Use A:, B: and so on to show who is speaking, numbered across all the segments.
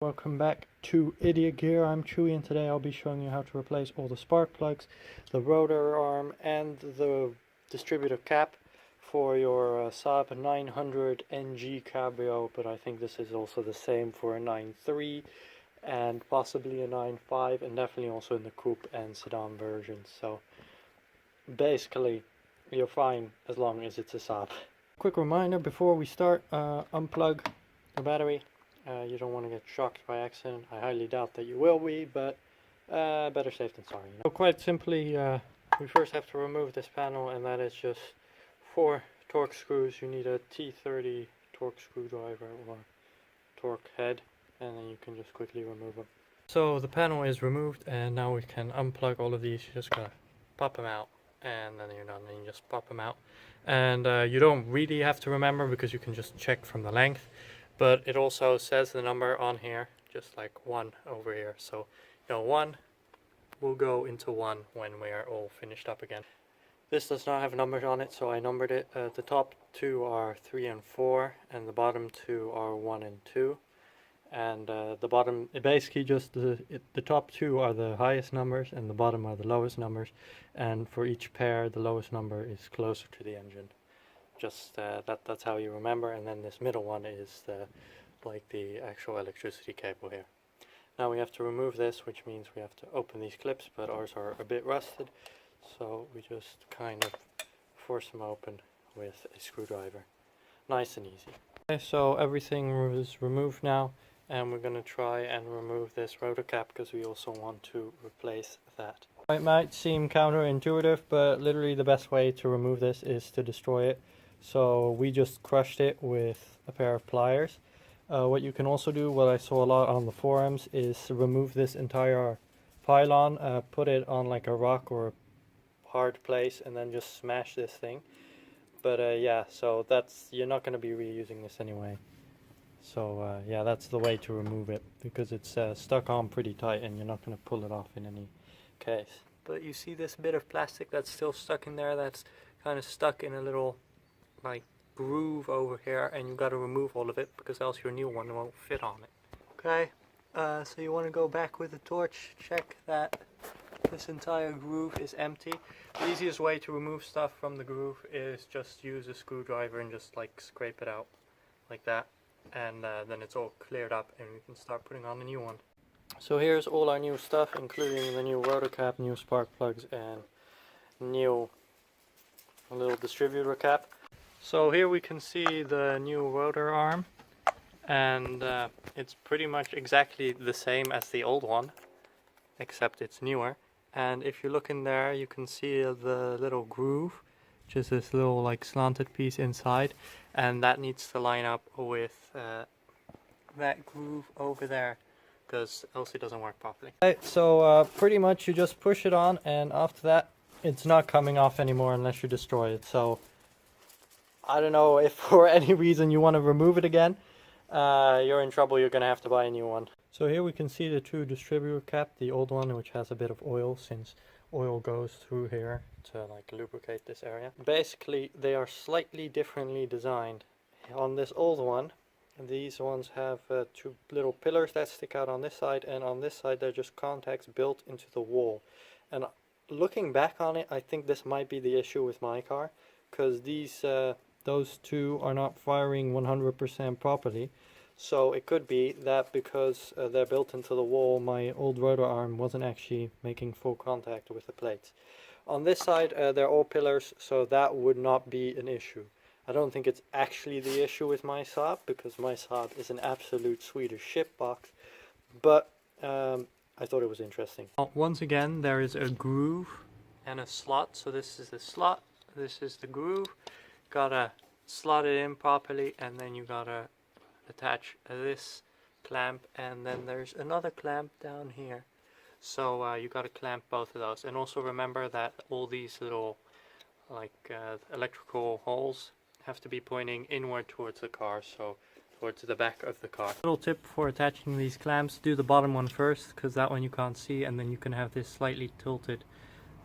A: Welcome back to Idiot Gear. I'm Chewy and today I'll be showing you how to replace all the spark plugs, the rotor arm and the distributor cap for your Saab 900 NG Cabrio, but I think this is also the same for a 9.3 and possibly a 9.5 and definitely also in the coupe and sedan versions. So basically you're fine as long as it's a Saab. Quick reminder before we start, unplug the battery. You don't want to get shocked by accident. I highly doubt that you will be, but better safe than sorry. So quite simply, we first have to remove this panel, and that is just 4 torque screws. You need a T30 torque screwdriver or torque head, and then you can just quickly remove them. So the panel is removed, and now we can unplug all of these. You just gotta pop them out, and then you're done. And you just pop them out, and you don't really have to remember because you can just check from the length. But it also says the number on here, just like 1 over here. So, 1 will go into 1 when we are all finished up again. This does not have numbers on it, so I numbered it. The top 2 are 3 and 4, and the bottom 2 are 1 and 2. And the bottom, basically just the top 2 are the highest numbers, and the bottom are the lowest numbers. And for each pair, the lowest number is closer to the engine. Just that's how you remember, and then this middle one is the actual electricity cable here. Now we have to remove this, which means we have to open these clips, but ours are a bit rusted, so we just kind of force them open with a screwdriver. Nice and easy. Okay, so everything is removed now, and we're going to try and remove this rotor cap because we also want to replace that. It might seem counterintuitive, but literally the best way to remove this is to destroy it. So we just crushed it with a pair of pliers. What you can also do, what I saw a lot on the forums, is remove this entire pylon, put it on like a rock or a hard place, and then just smash this thing. But yeah, so you're not going to be reusing this anyway. So yeah, that's the way to remove it, because it's stuck on pretty tight and you're not going to pull it off in any case. But you see this bit of plastic that's still stuck in there, that's kind of stuck in a little like groove over here, and you got to remove all of it because else your new one won't fit on it. Okay, so you want to go back with the torch, check that this entire groove is empty. The easiest way to remove stuff from the groove is just use a screwdriver and just like scrape it out like that, and then it's all cleared up and we can start putting on a new one. So here's all our new stuff, including the new rotor cap, new spark plugs, and new little distributor cap. So here we can see the new rotor arm, and it's pretty much exactly the same as the old one, except it's newer. And if you look in there, you can see the little groove, which is this little like slanted piece inside, and that needs to line up with that groove over there, because else it doesn't work properly. Okay, so pretty much you just push it on, and after that it's not coming off anymore unless you destroy it. So I don't know if for any reason you want to remove it again, you're in trouble. You're gonna have to buy a new one. So here we can see the two distributor cap, the old one, which has a bit of oil, since oil goes through here to like lubricate this area. Basically they are slightly differently designed. On this old one, these ones have 2 little pillars that stick out on this side, and on this side they're just contacts built into the wall. And looking back on it, I think this might be the issue with my car, because those two are not firing 100% properly. So it could be that because they're built into the wall, my old rotor arm wasn't actually making full contact with the plates. On this side, they're all pillars, so that would not be an issue. I don't think it's actually the issue with my Saab, because my Saab is an absolute Swedish shitbox, but I thought it was interesting. Once again, there is a groove and a slot. So this is the slot, this is the groove. Gotta slot it in properly, and then you gotta attach this clamp, and then there's another clamp down here. So you gotta clamp both of those, and also remember that all these little like electrical holes have to be pointing inward towards the car, so towards the back of the car. Little tip for attaching these clamps: do the bottom one first, because that one you can't see, and then you can have this slightly tilted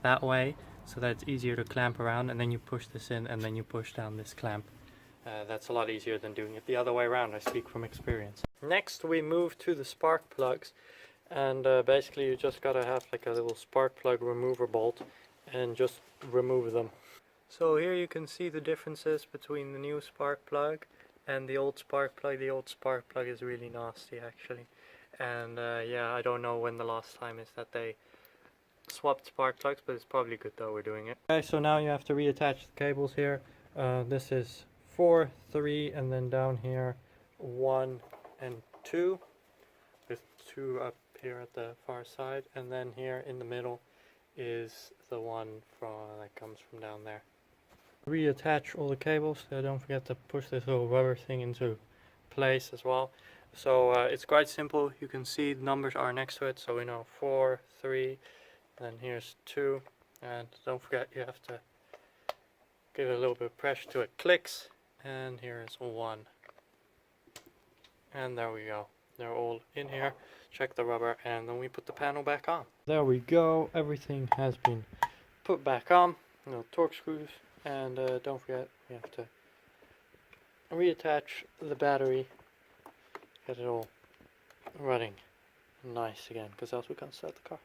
A: that way so that it's easier to clamp around, and then you push this in, and then you push down this clamp. That's a lot easier than doing it the other way around. I speak from experience. Next we move to the spark plugs, and basically you just gotta have like a little spark plug remover bolt and just remove them. So here you can see the differences between the new spark plug and the old spark plug. The old spark plug is really nasty actually, and yeah, I don't know when the last time is that they swapped spark plugs, but it's probably good that we're doing it. Okay, so now you have to reattach the cables here. This is 4, 3, and then down here 1 and 2, with 2 up here at the far side, and then here in the middle is the one that comes from down there. Reattach all the cables, so don't forget to push this little rubber thing into place as well. So it's quite simple. You can see the numbers are next to it, so we know 4, 3, then here's 2, and don't forget you have to give it a little bit of pressure till it clicks, and here is 1. And there we go. They're all in here. Check the rubber, and then we put the panel back on. There we go. Everything has been put back on. Little torque screws, and don't forget we have to reattach the battery. Get it all running nice again, because else we can't start the car.